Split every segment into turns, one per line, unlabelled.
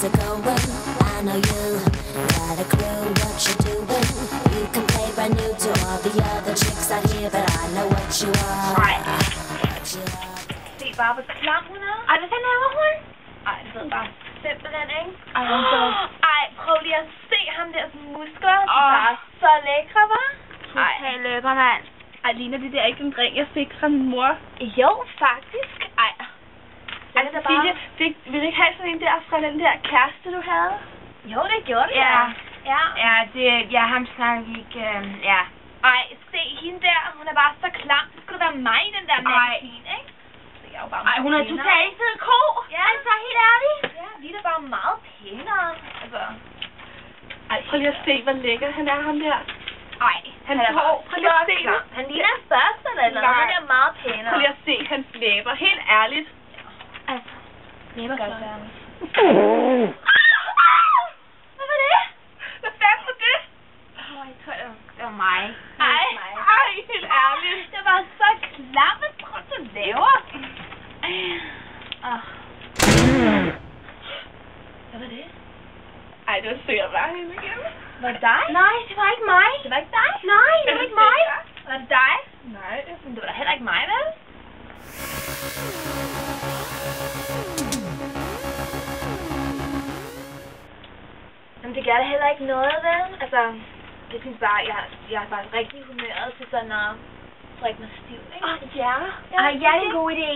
how's it going? I know you got a clue what you're doing. You can play brand new to all the other chicks out here, but I know what you are. What you are.
Se bare, hvor klam hun er. Ej, hvad fanden laver hun? Ej, det ved bare simpelthen, ikke? Ej, prøv lige at se ham der muskler. De er bare så lækre, hva'?
Totalt lækker, mand.
Ej, ligner det der ikke den dreng, jeg fik fra min mor?
Jo, faktisk.
Ej. Altså, Cecilie, vil du ikke have sådan en der fra den der kæreste, du havde?
Jo, det gjorde det.
Ja, ham snakker ikke, ja. Ej, se hende der, hun er bare så klam. Så skulle det være mig i den der magasin, ikke?
Ej, hun er totalt fed ko.
Ja.
Altså, helt ærligt.
Ja, vi er da bare meget pænere. Altså. Ej, prøv lige at se, hvor lækker han er, ham der.
Ej,
han er hår. Prøv lige at se nu.
Han ligner en børste eller noget. Han er meget pænere.
Prøv lige at se hans læber. Helt ærligt.
Altså, læber godt.
Hvad var det? Hvad fanden var det?
Jeg tror, det var mig.
Ej, helt ærligt.
Det var så klam. Hvad tror du laver?
Hvad var det? Ej, det var sikkert bare hende igen.
Var det dig? Nej, det var ikke mig.
Det var ikke dig?
Nej, det var ikke mig.
Var det dig? Nej, men det var da heller ikke mig, vel?
Jamen, det gør da heller ikke noget, vel? Altså, jeg synes bare, jeg er faktisk rigtig humøret til sådan at drikke mig stiv, ikke?
Ja.
Ej, ja, det er en god idé.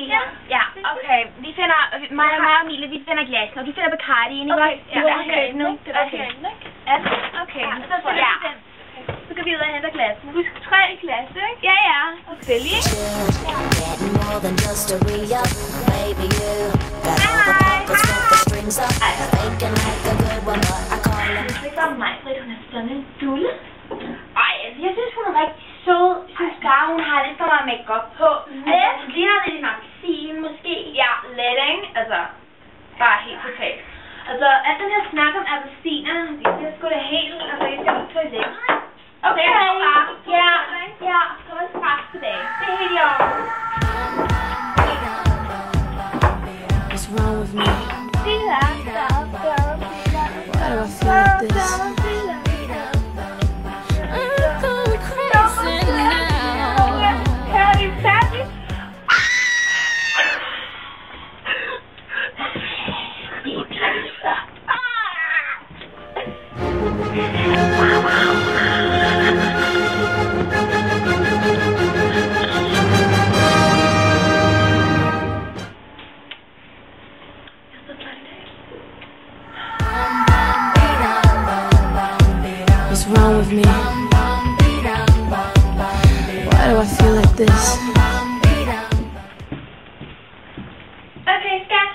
Ja, okay. Vi finder, mig og Emilie, vi finder glasen, og du finder Bacardi ind, ikke?
Okay,
Du har købt nu.
Det er okay.
Er det? Okay, så finder vi den. Så går vi ud og henter glasen.
Husk 3 glas, ikke?
Ja. Selvfølgelig, ikke?
Getting more than just a re-up, baby. You got all the pockets with the strings up, faking like a good one, but I call them.
Det er ikke bare mig, Britt, hun er sådan en dulle. Ej, altså, jeg synes, hun er rigtig sød. Jeg synes bare, hun har lidt for meget make-up på. Altså, hun ligner lidt en appelsin, måske.
Ja, let, ikke? Altså, bare helt totalt.
Altså, alt den her snak om appelsiner, det er sgu da helt, altså, jeg skal på toilettet.
Okay,
ja, så er det straks tilbage. Det er helt i orden.
What's wrong with me?
Det er
Why do I feel like this? I'm going crazy now. What's wrong with me? Why do I feel like this?
Okay, skat.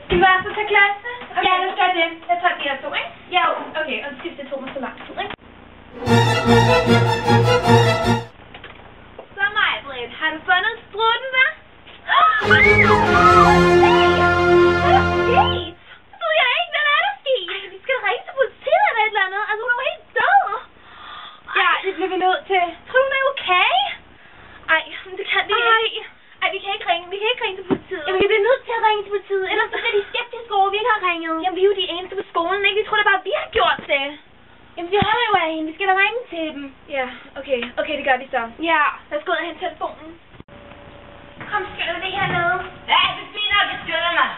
Du var så tage klasse. Ja, nu skal det. Jeg tager de her 2, ikke? Ja, okay. Og det tog mig så lang tid, ikke? Så mig, Britt. Har du fundet strutten, hva'? Hvad er der sket? Det ved jeg ikke. Hvad er der sket? Ej, vi skal da ringe til politiet eller et eller andet. Altså, hun er jo helt død.
Ja, det bliver vi nødt til.
Tror du, hun er okay? Ej, men det kan vi ikke. Ej, vi kan ikke ringe. Vi kan ikke ringe til politiet. Jamen, vi bliver nødt til at ringe til politiet. Ellers så bliver de skeptiske over, at vi ikke har ringet. Jamen, vi er jo de eneste på skolen, ikke? Vi tror da bare, at vi har gjort det. Jamen, vi holder jo af hende. Vi skal da ringe til dem. Ja, okay. Okay, det gør vi så. Ja, lad os gå ud og hente telefonen. Kom, skynd dig hernede.
Ja, det er fint nok, jeg skynder mig.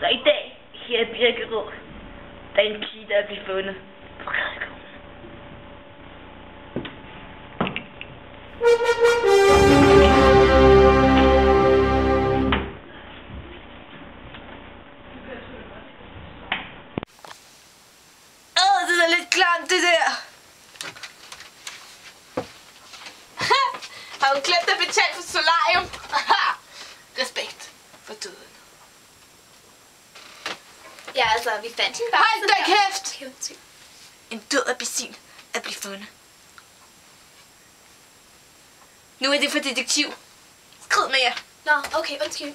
Så i dag, her i Birkerød, der er en pige, der er blevet fundet på Græsgården.
Det er lidt klamt, det der. Har du glemt at betale for solarium? Respekt for døden.
Ja, altså, vi fandt hende bare.
Hold da kæft! En død appelsin er blevet fundet. Nu er det for detektiv. Skrid med jer.
Nå, okay, undskyld.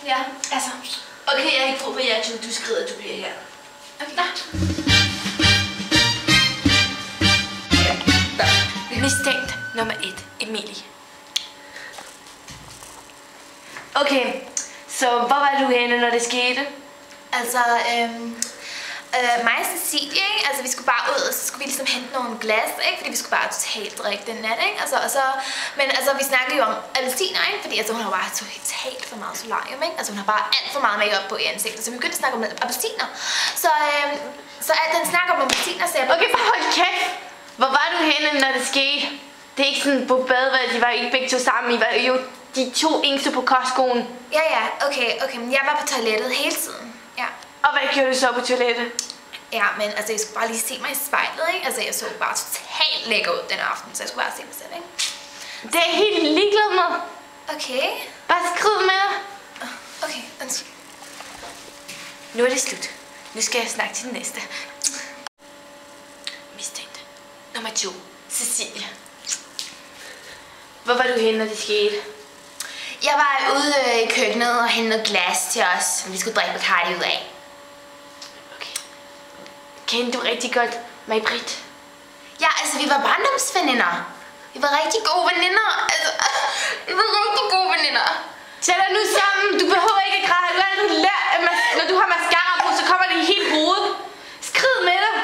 Ja, altså. Okay, jeg har ikke brug for jer, du skrider, du bliver her. Okay.
Mistænkt nummer 1. Emilie. Okay, så hvor var du henne, når det skete?
Altså, mig og Cecilie, ikke? Altså, vi skulle bare ud, og så skulle vi ligesom hente nogle glas, ikke? Fordi vi skulle bare totalt drikke den nat, ikke? Altså, men altså, vi snakkede jo om appelsiner, ikke? Fordi altså, hun har bare totalt for meget solarium, ikke? Altså, hun har bare alt for meget makeup på i ansigtet, så vi begyndte at snakke om appelsiner. Så alt den snak om appelsiner, så jeg bare...
Okay, bare hold kæft! Hvor var du henne, når det skete? Det er ikke sådan på badeværelset, de var ikke begge to sammen, I var jo de 2 eneste på kostskolen.
Ja, okay, men jeg var på toilettet hele tiden, ja.
Og hvad gjorde du så på toilettet?
Ja, men altså, jeg skulle bare lige se mig i spejlet, ikke? Altså, jeg så bare totalt lækker ud den aften, så jeg skulle bare se mig selv, ikke?
Det er helt ligeglad med.
Okay.
Bare skrid med dig.
Okay, undskyld.
Nu er det slut. Nu skal jeg snakke til den næste. Mistænkt. Nummer 2. Cecilie. Hvor var du henne, når det skete?
Jeg var ude i køkkenet og hentede noget glas til os, som vi skulle drikke Bacardi ud af.
Okay. Kendte du rigtig godt May-Britt?
Ja, altså vi var barndomsveninder. Vi var rigtig gode veninder. Altså, vi var rigtig gode veninder.
Tag dig nu sammen. Du behøver ikke at græde. Du har aldrig lært, at når du har mascara på, så kommer det i hele hovedet. Skrid med dig.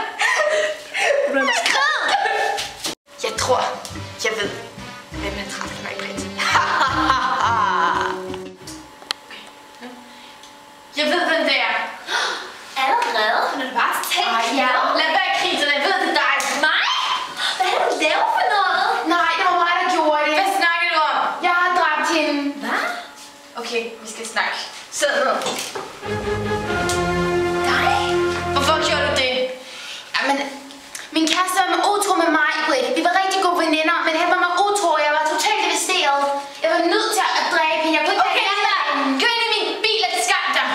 Skrid!
Jeg tror, jeg ved, hvem jeg træffede May-Britt. Jeg ved, hvem det er.
Allerede? Hun er det bare totalt pjat.
Lad være krise, jeg ved, det er dig.
Mig? Hvad har du lavet for noget?
Nej, det var mig, der gjorde det. Hvad snakker du om? Jeg har dræbt hende.
Hvad?
Okay, vi skal snakke. Sid ned.
Dig?
Hvorfor gjorde du det?
Jamen, min kæreste var utro med mig, Britt. Vi var rigtig gode veninder, men han var med utro, og jeg var totalt devasteret. Jeg var nødt til at dræbe hende. Jeg kunne ikke
Okay, gå ind i min bil og skab dig.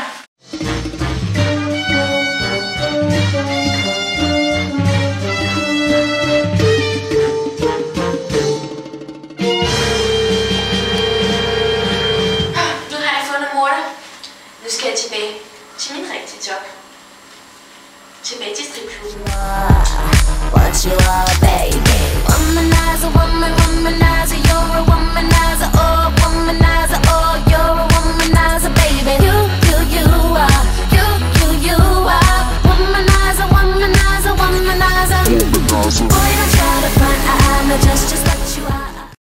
Nu har jeg fundet morder. Nu skal jeg tilbage til min rigtige job. Tilbage til stripklubben.
What you are, baby? Womanizer, womanizer, you're a womanizer.